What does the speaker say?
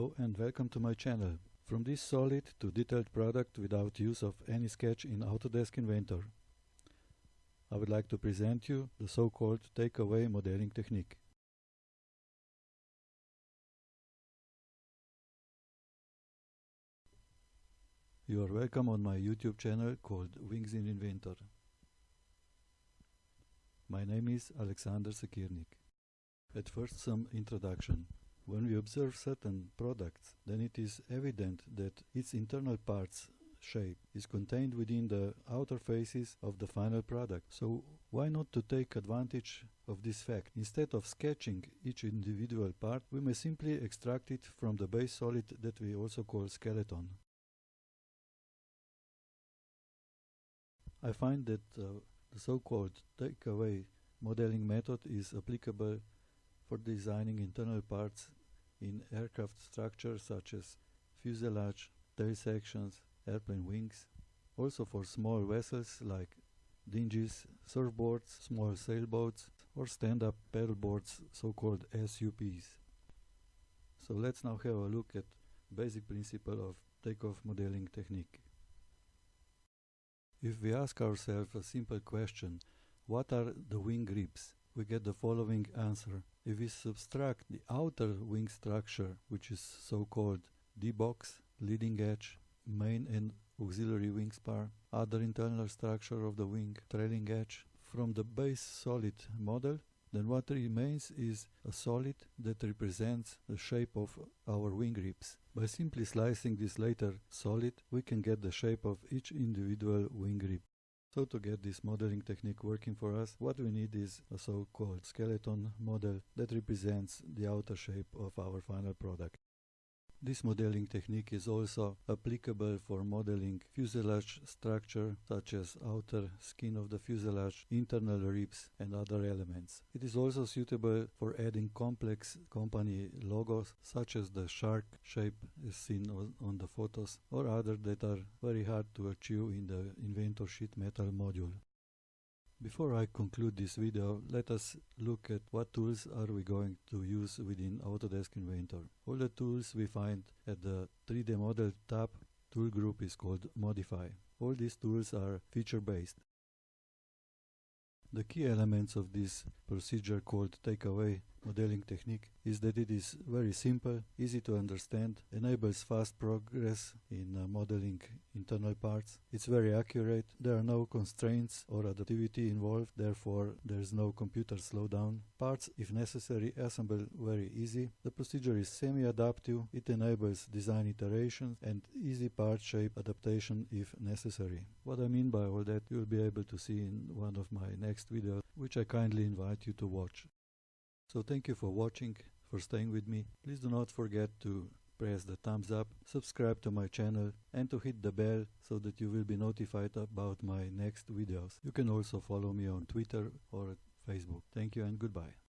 Hello and welcome to my channel. From this solid to detailed product without use of any sketch in Autodesk Inventor. I would like to present you the so-called takeaway modeling technique. You are welcome on my YouTube channel called Wings in Inventor. My name is Aleksander Sekirnik. At first, some introduction. When we observe certain products, then it is evident that its internal parts shape is contained within the outer faces of the final product. So why not to take advantage of this fact? Instead of sketching each individual part, we may simply extract it from the base solid that we also call skeleton. I find that the so-called takeaway modeling method is applicable for designing internal parts in aircraft structures such as fuselage, tail sections, airplane wings, also for small vessels like dinghies, surfboards, small sailboats, or stand-up paddleboards, so-called SUPs. So let's now have a look at basic principle of takeoff modeling technique. If we ask ourselves a simple question, what are the wing grips? We get the following answer. If we subtract the outer wing structure, which is so-called D-box, leading edge, main and auxiliary wing spar, other internal structure of the wing, trailing edge, from the base solid model, then what remains is a solid that represents the shape of our wing grips. By simply slicing this later solid, we can get the shape of each individual wing grip. So to get this modeling technique working for us, what we need is a so-called skeleton model that represents the outer shape of our final product. This modeling technique is also applicable for modeling fuselage structure such as outer skin of the fuselage, internal ribs and other elements. It is also suitable for adding complex company logos such as the shark shape as seen on the photos or other that are very hard to achieve in the Inventor sheet metal module. Before I conclude this video, let us look at what tools are we going to use within Autodesk Inventor. All the tools we find at the 3D Model tab. Tool group is called Modify. All these tools are feature-based. The key elements of this procedure called takeaway modeling technique is that it is very simple, easy to understand, enables fast progress in modeling internal parts. It's very accurate, there are no constraints or adaptivity involved, therefore there is no computer slowdown. Parts, if necessary, assemble very easy. The procedure is semi-adaptive, it enables design iterations and easy part shape adaptation if necessary. What I mean by all that you will be able to see in one of my next videos, which I kindly invite you to watch. So thank you for watching, for staying with me. Please do not forget to press the thumbs up, subscribe to my channel and to hit the bell so that you will be notified about my next videos. You can also follow me on Twitter or Facebook. Thank you and goodbye.